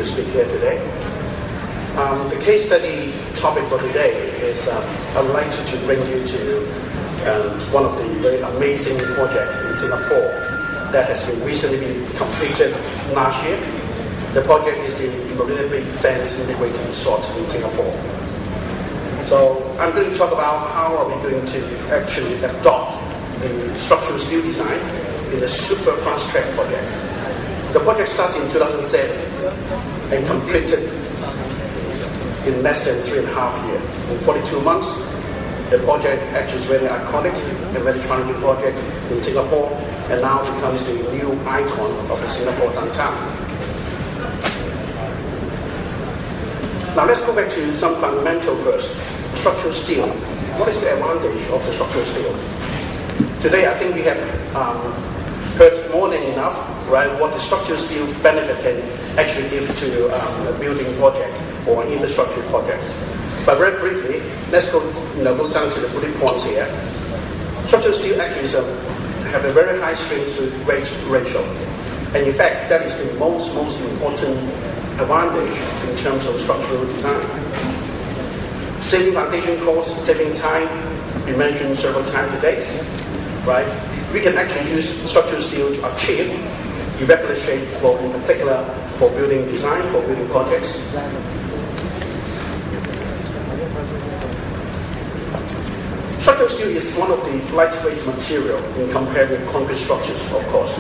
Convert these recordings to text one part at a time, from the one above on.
to speak here today. The case study topic for today is I would like to bring you to one of the very amazing projects in Singapore that has been recently completed last year. The project is the Marina Bay Sands Integrated Resort in Singapore. So I'm going to talk about how are we going to actually adopt the structural steel design in the super fast track project. The project started in 2007 and completed in less than 3.5 years. In 42 months, the project actually is very iconic and very challenging project in Singapore, and now becomes the new icon of the Singapore downtown. Now let's go back to some fundamental first. Structural steel. What is the advantage of the structural steel? Today, I think we have heard more than enough, right, what the structural steel benefit can actually give to a building project or infrastructure projects. But very briefly, let's go down to the bullet points here. Structural steel actually have a very high strength to weight ratio, and in fact, that is the most important advantage in terms of structural design. Saving foundation costs, saving time, we mentioned several times today, right? We can actually use structural steel to achieve irregular shape flow, in particular for building design, for building projects. Structural steel is one of the lightweight material in compared with concrete structures, of course.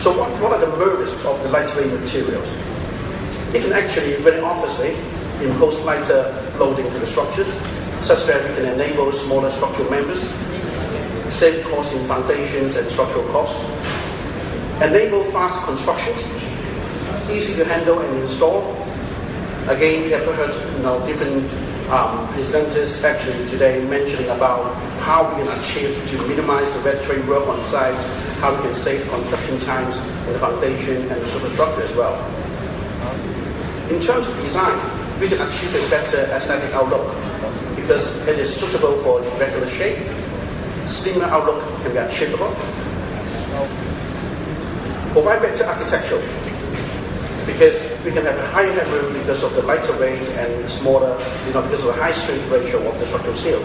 So what are the merits of the lightweight materials? It can actually very obviously impose lighter loading to the structures, such that we can enable smaller structural members, save costs in foundations and structural costs, enable fast constructions, easy to handle and install. Again, we have heard different presenters actually today mentioning about how we can achieve to minimize the red trade work on site, how we can save construction times in the foundation and the superstructure as well. In terms of design, we can achieve a better aesthetic outlook because it is suitable for regular shape. Slimmer outlook can be achievable. Provide better architecture because we can have a higher headroom because of the lighter weight and smaller, because of the high strength ratio of the structural steel.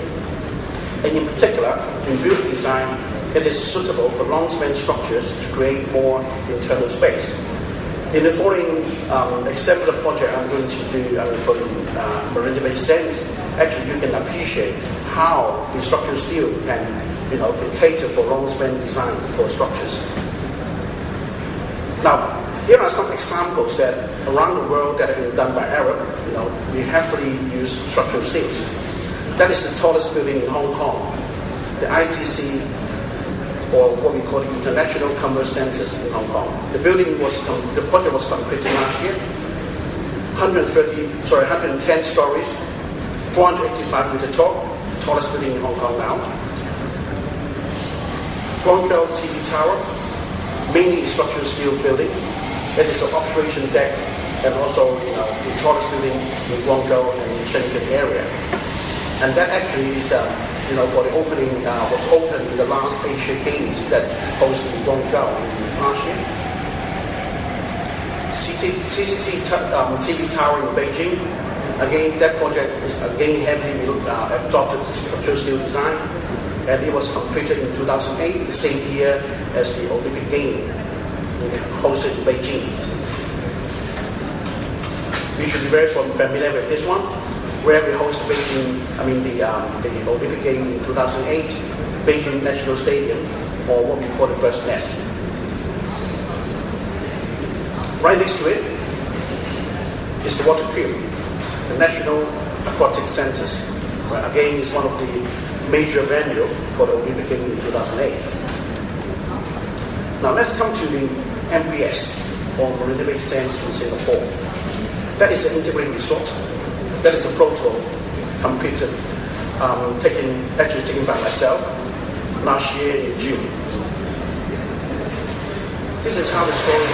And in particular, in building design, it is suitable for long span structures to create more internal space. In the following example project I'm going to do for the Marina Bay Sands, actually you can appreciate how the structural steel can cater for long span design for structures. Now, here are some examples that around the world that have been done by Arab. We heavily use structural steels. That is the tallest building in Hong Kong, the ICC, or what we call the International Commerce Centers in Hong Kong. The project was completed last year. 110 stories, 485 meter tall, the tallest building in Hong Kong now. Guangzhou TV Tower, mainly structural steel building. It is an observation deck and also the tallest building in Guangzhou and Shenzhen area. And that actually is for the opening, was opened in the last Asia Games that hosted in Guangzhou last year. CCTV Tower in Beijing. Again, that project is again heavily adopted structural steel design, and it was completed in 2008, the same year as the Olympic Games hosted in Beijing. We should be very familiar with this one, where we host the Olympic Games in 2008, Beijing National Stadium, or what we call the Bird's Nest. Right next to it is the water cube, the National Aquatic Centers. Right? Again, it's one of the major venues for the Olympic Games in 2008. Now let's come to the MBS, or Marina Bay Sands in Singapore. That is an integrated resort. That is a photo completed, taken by myself last year in June. This is how the story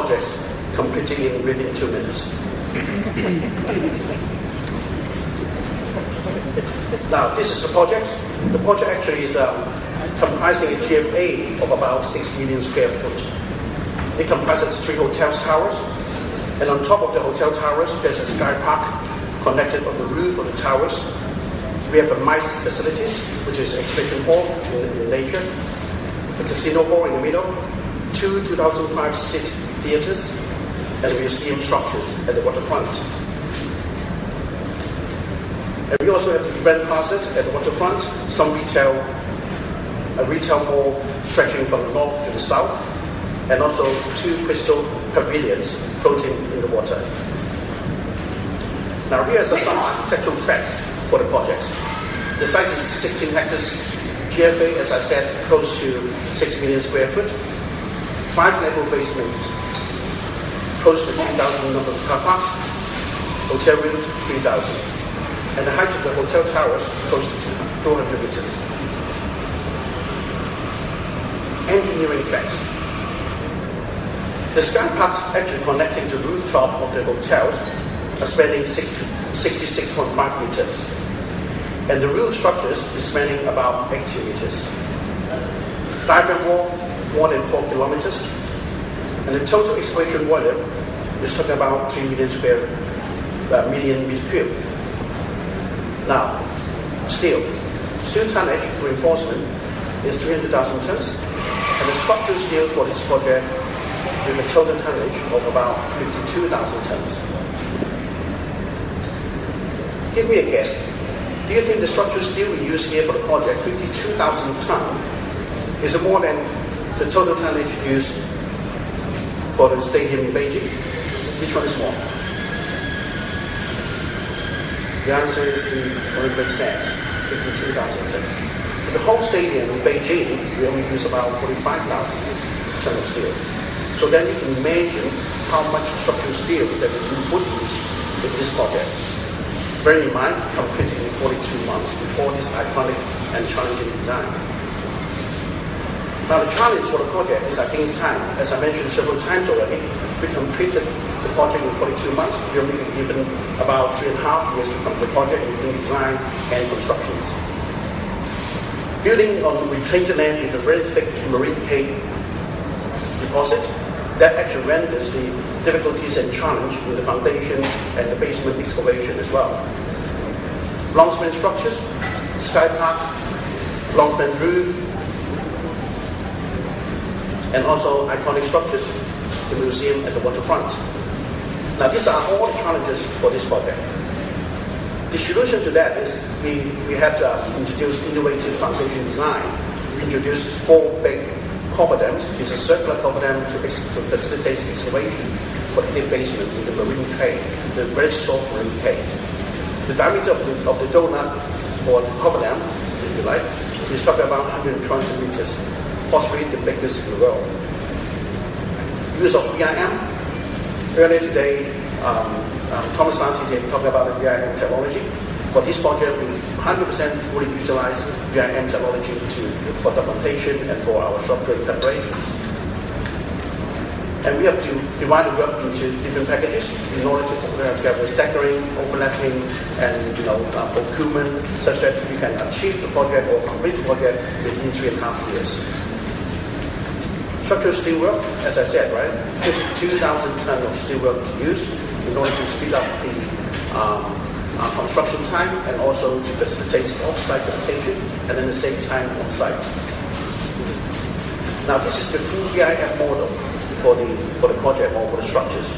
projects completed within 2 minutes. Now, this is the project. The project actually is comprising a GFA of about 6 million square foot. It comprises 3 hotel towers, and on top of the hotel towers, there's a sky park connected on the roof of the towers. We have a MICE facilities, which is exhibition hall in nature, a casino hall in the middle, 2 2005-seat theaters, and museum structures at the waterfront. And we also have the event plazas at the waterfront, some a retail mall stretching from the north to the south, and also 2 crystal pavilions floating in the water. Now here are some architectural facts for the project. The size is 16 hectares, GFA, as I said, close to 6 million square foot, 5-level basement, close to 3,000 number of car parks, hotel rooms 3,000. And the height of the hotel towers close to 200 meters. Engineering facts. The sky parks actually connecting to the rooftop of the hotels are spanning 66.5 meters. And the roof structures is spanning about 80 meters. Diagram wall, more than 4 kilometers. And the total excavation volume is talking about 3 million million meter cube. Now, steel tonnage reinforcement is 300,000 tons, and the structural steel for this project with a total tonnage of about 52,000 tons. Give me a guess. Do you think the structural steel we use here for the project, 52,000 tons, is more than the total tonnage used for the stadium in Beijing? Which one is more? The answer is the Olympic sands, 52,000 tons. For the whole stadium in Beijing, we only use about 45,000 tons of steel. So then you can imagine how much structural steel that we would use in this project. Bear in mind, completing in 42 months before this iconic and challenging design. Now the challenge for the project is against time. As I mentioned several times already, we completed the project in 42 months. We only been given about 3.5 years to complete the project, including design and constructions. Building on reclaimed land with a very thick marine clay deposit, that actually renders the difficulties and challenge in the foundation and the basement excavation as well. Long-span structures, sky park, long-span roof, and also iconic structures, the museum at the waterfront. Now these are all the challenges for this project. The solution to that is we had to introduce innovative foundation design. We introduced 4 big cofferdams. It's a circular cofferdam to facilitate excavation for the deep basement in the marine clay, the very soft marine clay. The diameter of the donut or the cofferdam, if you like, is talking about 120 meters, possibly the biggest in the world. Use of BIM. Earlier today, Thomas Santi talked about the BIM technology. For this project, we 100% fully utilize BIM technology for documentation and for our structural preparations. And we have to divide the work into different packages in order to have the staggering, overlapping, and procurement, such that we can achieve the project or complete the project within 3.5 years. Structural steelwork, as I said, right? 52,000 tons of steelwork to use in order to speed up the construction time and also to facilitate off-site application and then the same time on-site. Now this is the full BIM model for the project or for the structures.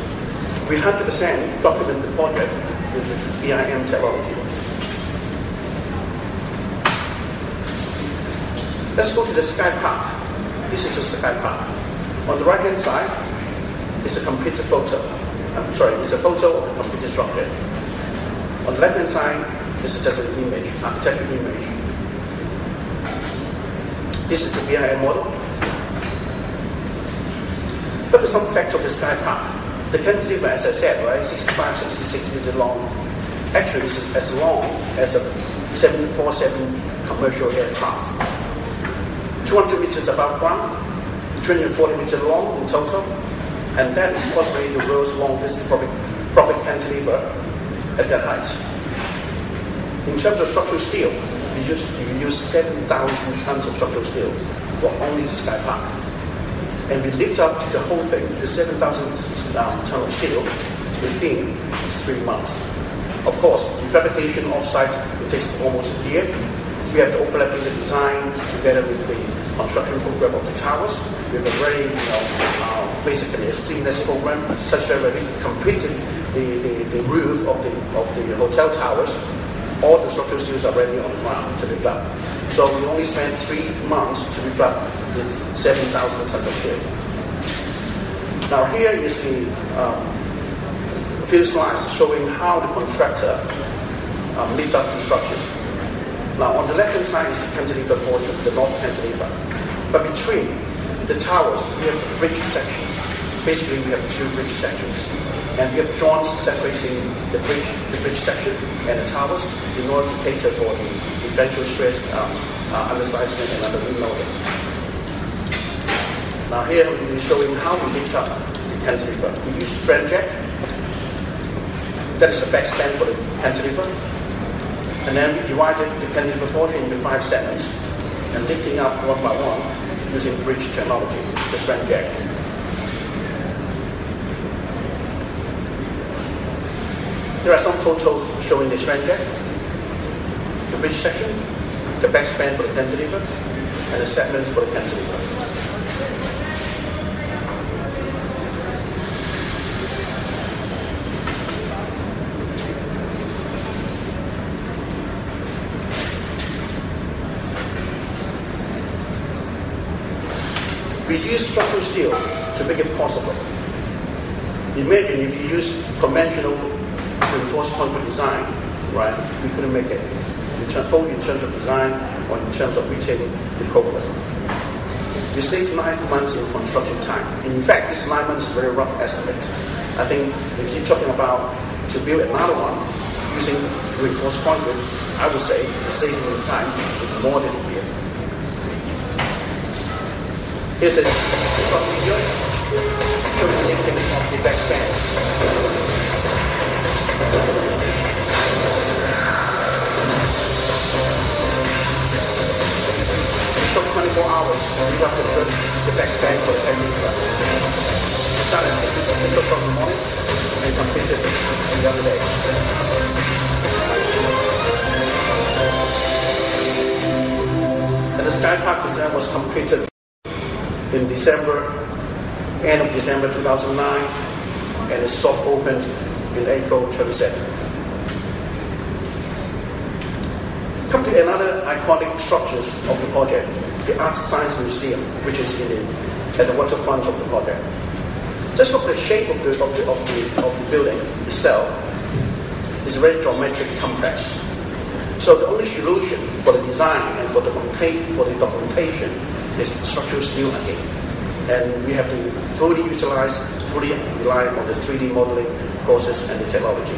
We 100% document the project with the BIM technology. Let's go to the sky park. This is a sky park. On the right-hand side is a completed photo. It's a photo of a completed structure. On the left-hand side, this is just an image, architectural image. This is the BIM model. But there's some facts of the sky park. The cantilever, as I said, right, 65, 66 meters long. Actually, this is as long as a 747 commercial aircraft. 200 meters above ground, 340 meters long in total, And that is possibly the world's longest public cantilever at that height. In terms of structural steel, we use 7,000 tons of structural steel for only the Sky Park. And we lift up the whole thing, the 7,000 tons of steel, within 3 months. Of course, the fabrication off-site, it takes almost a year. We have to overlapping the design together with the construction program of the towers. We have a very, basically a seamless program, such that when we completed the roof of the hotel towers, all the structural steels are ready on the ground to lift up. So we only spent 3 months to lift up with 7,000 tons of steel. Now here is the few slides showing how the contractor lift up the structures. Now on the left-hand side is the cantilever portion, the north cantilever. But between the towers, we have bridge sections. Basically, we have 2 bridge sections. And we have joints separating the bridge section and the towers in order to cater for the differential stress undersizement and under wing loading. Now here we're showing how we lift up the cantilever. We use strand jack. That is the back span for the cantilever. And then we divided the cantilever portion into 5 segments and lifting up one by one using bridge technology, the strand jack. There are some photos showing the strand jack, the bridge section, the back span for the cantilever, and the segments for the cantilever. We use structural steel to make it possible. Imagine if you use conventional reinforced concrete design, right? We couldn't make it, both in terms of design or in terms of retailing the program. We saved 9 months in construction time. In fact, this 9 months is a very rough estimate. I think if you're talking about to build another one using reinforced concrete, I would say the saving in time is more than a year. Here's a structural video showing the lifting of the back span. It took 24 hours to lift up the back span for the cantilever. We started at 6 o'clock in the morning and completed the other day. And the Sky Park design was completed in end of December 2009, and it's soft opened in April 27. Come to another iconic structures of the project, the Art Science Museum, which is at the waterfront of the project. Just look at the shape of the building itself. It's very geometric complex. So the only solution for the design and for the documentation is structural steel again. And we have to fully rely on the 3D modeling process and the technology.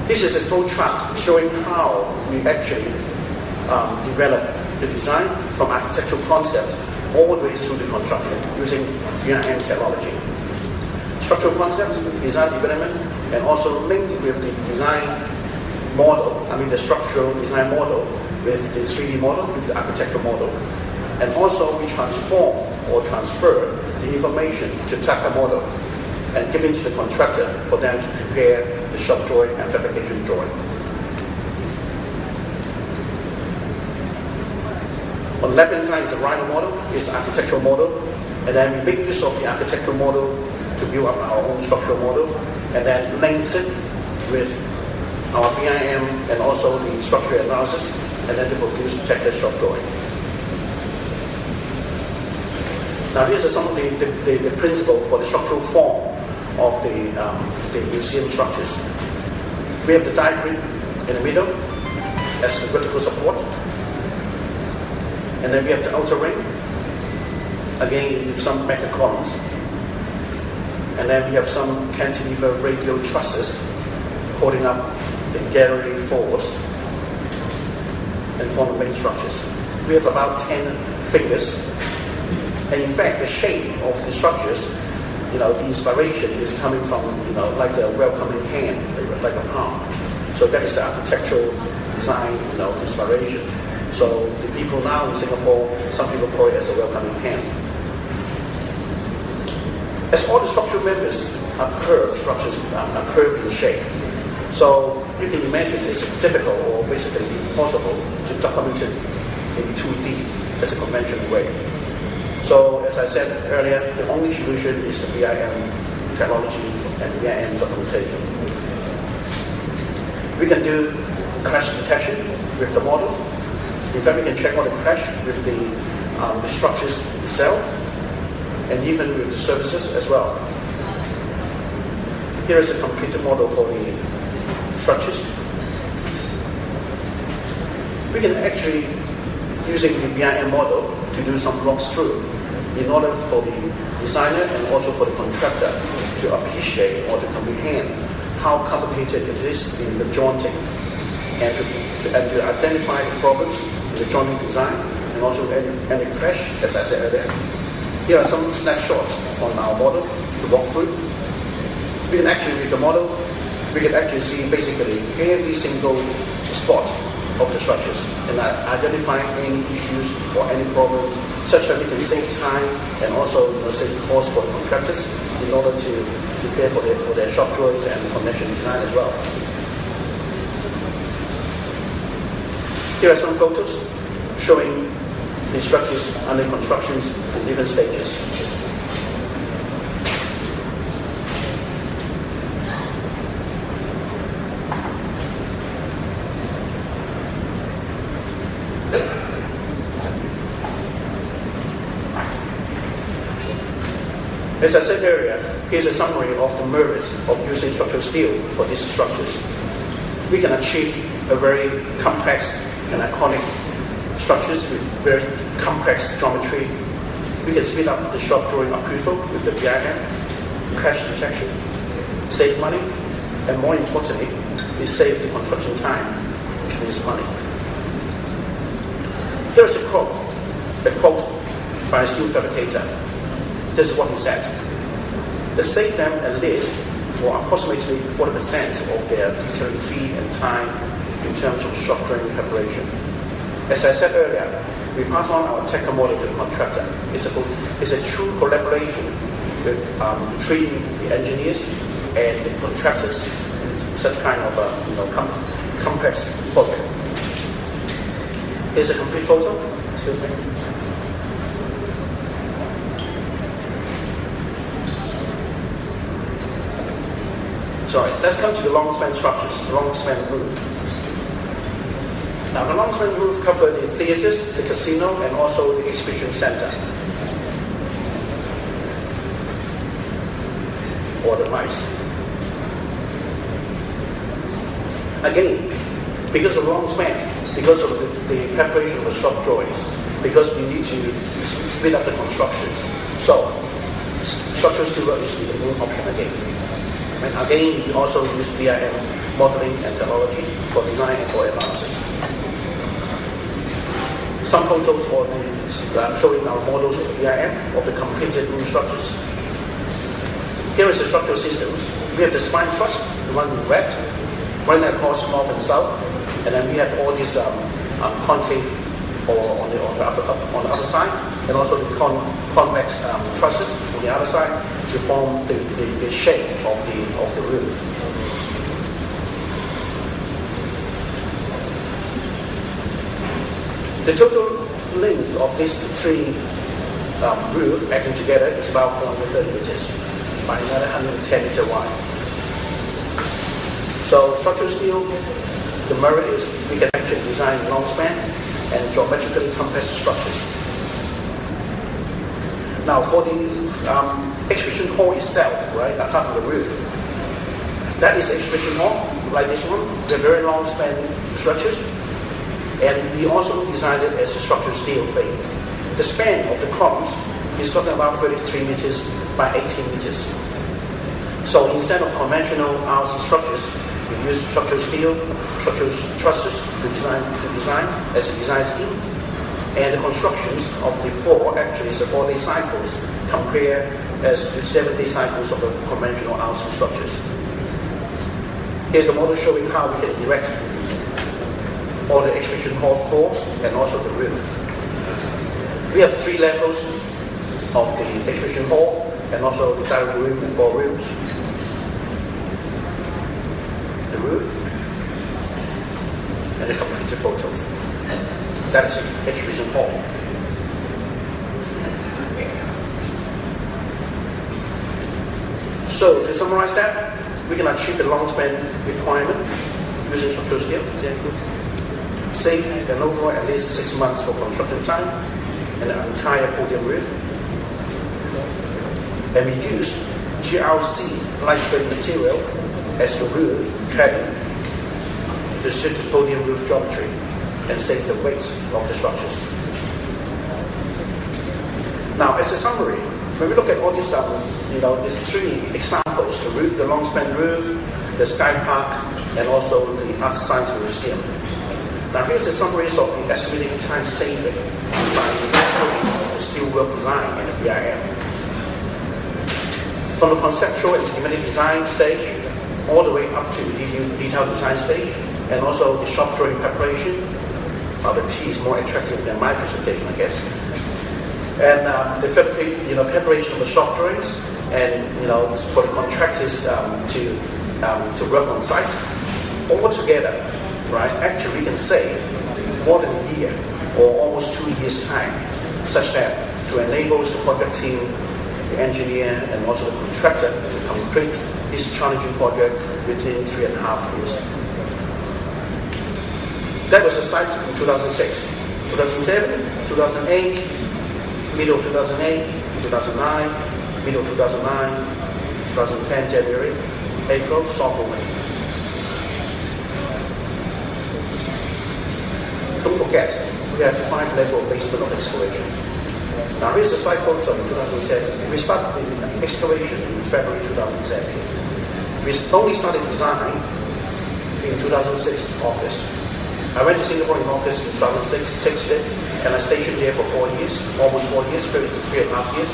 This is a flow chart showing how we actually develop the design from architectural concept all the way through the construction using BIM technology. Structural concepts, design development, and also linked with the design model, the structural design model with the 3D model, with the architectural model. And also we transform or transfer the information to TACA model and give it to the contractor for them to prepare the shop drawing and fabrication drawing. On the left-hand side is the Rhino model, is the architectural model, and then we make use of the architectural model to build up our own structural model, and then link it with our BIM and also the structural analysis, and then to produce TACA shop drawing. Now these are some of the principles for the structural form of the museum structures. We have the die grid in the middle as the vertical support. And then we have the outer ring, again with some metal columns. And then we have some cantilever radial trusses holding up the gallery force and form the main structures. We have about 10 fingers. And in fact, the shape of the structures the inspiration is coming from, like a welcoming hand, like a palm. So that is the architectural design, inspiration. So the people now in Singapore, some people call it as a welcoming hand. As all the structural members are curved structures, are curved in shape. So you can imagine it's difficult or basically impossible to document it in 2D as a conventional way. So as I said earlier, the only solution is the BIM technology and BIM documentation. We can do crash detection with the models. In fact, we can check on the crash with the structures itself, and even with the services as well. Here is a completed model for the structures. We can actually, using the BIM model, to do some walkthrough in order for the designer and also for the contractor to appreciate or to comprehend how complicated it is in the jointing, and to identify the problems in the jointing design, and also any crash, as I said earlier. Here are some snapshots on our model to walk through. We can actually, with the model, we can actually see basically every single spot of the structures and identify any issues or any problems, such that we can save time and also save cost for the contractors in order to prepare for their shop drawings and connection design as well. Here are some photos showing the structures under constructions in different stages. As I said earlier, here's a summary of the merits of using structural steel for these structures. We can achieve a very complex and iconic structures with very complex geometry. We can speed up the shop drawing approval with the BIM, crash detection, save money, and more importantly, we save the construction time, which means money. Here is a quote by a steel fabricator. This is what he said: "They save them at least for approximately 40% of their detailing fee and time in terms of structuring preparation." As I said earlier, we pass on our technical model to the contractor. It's a true collaboration with between the engineers and the contractors in such kind of complex project. Here's a complete photo. Excuse me. Sorry, let's come to the long span structures, the long span roof. Now, the long span roof covers the theaters, the casino, and also the exhibition center, or the MICE. Again, because of long span, because of the preparation of the shop drawings, because we need to speed up the constructions, so structural steel is the main option again. And again, we also use BIM modeling and technology for design and for analysis. Some photos for showing our models of the BIM of the completed roof structures. Here is the structural systems. We have the spine truss, the one in red, running across north and south, and then we have all these concave or on the other side, and also the convex trusses on the other side to form the shape of the roof. The total length of these three roofs acting together is about 430 meters by another 110 meter wide. So structural steel, the merit is we can actually design long span and geometrically complex structures. Now for the exhibition hall itself, right, apart from the roof, that is exhibition hall, like this one. They're very long span structures, and we also designed it as a structural steel frame. The span of the columns is talking about 33 meters by 18 meters. So instead of conventional RC structures, we use structural steel, structural trusses to design as a design scheme. And the constructions of the four actually is a 4-day cycles compared as the 7-day cycles of the conventional RC structures. Here's the model showing how we can erect all the exhibition hall floors and also the roof. We have 3 levels of the exhibition hall and also the dining room and ballrooms. The roof and the completed photo. That is the exhibition hall. So to summarize that, we can achieve the long span requirement using structural scale, save an overall at least 6 months for construction time and an entire podium roof. And we use GRC lightweight material as the roof cladding to suit the podium roof geometry and save the weight of the structures. Now, as a summary, when we look at all these, these 3 examples: the roof, the long span roof, the Sky Park, and also the Art Science Museum. Now, here's a summary of the estimated time saving by the steelwork design and the BIM. From the conceptual and schematic design stage, all the way up to the detailed design stage, and also the shop drawing preparation. The T is more attractive than my presentation, I guess. And the preparation of the shop drawings, and for the contractors to work on site. All together, right? Actually, we can save more than a year or almost 2 years' time, such that to enable the project team, the engineer, and also the contractor to complete this challenging project within 3.5 years. That was the site in 2006, 2007, 2008, middle of 2008, 2009, middle of 2009, 2010, January, April, soft opening. Don't forget, we have 5 level basement of excavation. Now here's the site photo in 2007. We started the excavation in February 2007. We only started design in 2006, August. I went to Singapore in August 2006, and I stationed there for 4 years, almost 4 years, 3.5 years,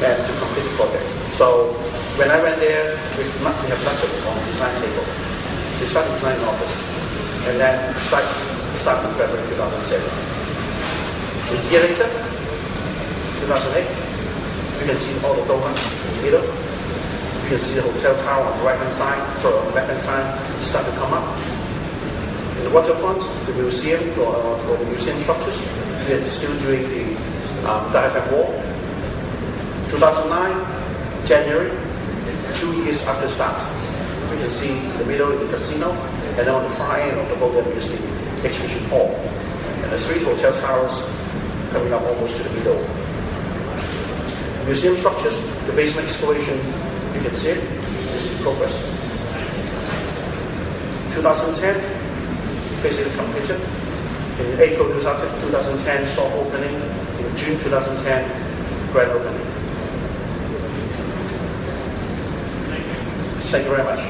and to complete the project. So when I went there, we have nothing on the design table. We started design in August, and then the site started in February 2007. A year later, 2008, you can see all the donuts in the middle. You can see the hotel tower on the right-hand side, sorry, on the left-hand side, start to come up. In the waterfront, the museum or the museum structures, we are still doing the diaphragm wall. 2009, January, 2 years after start, we can see in the middle the casino, and then on the far end of the building is the exhibition hall, and the 3 hotel towers coming up almost to the middle. Museum structures, the basement excavation, you can see it. This is the progress. 2010. Basically completed. In April 2010, soft opening. In June 2010, grand opening. Thank you very much.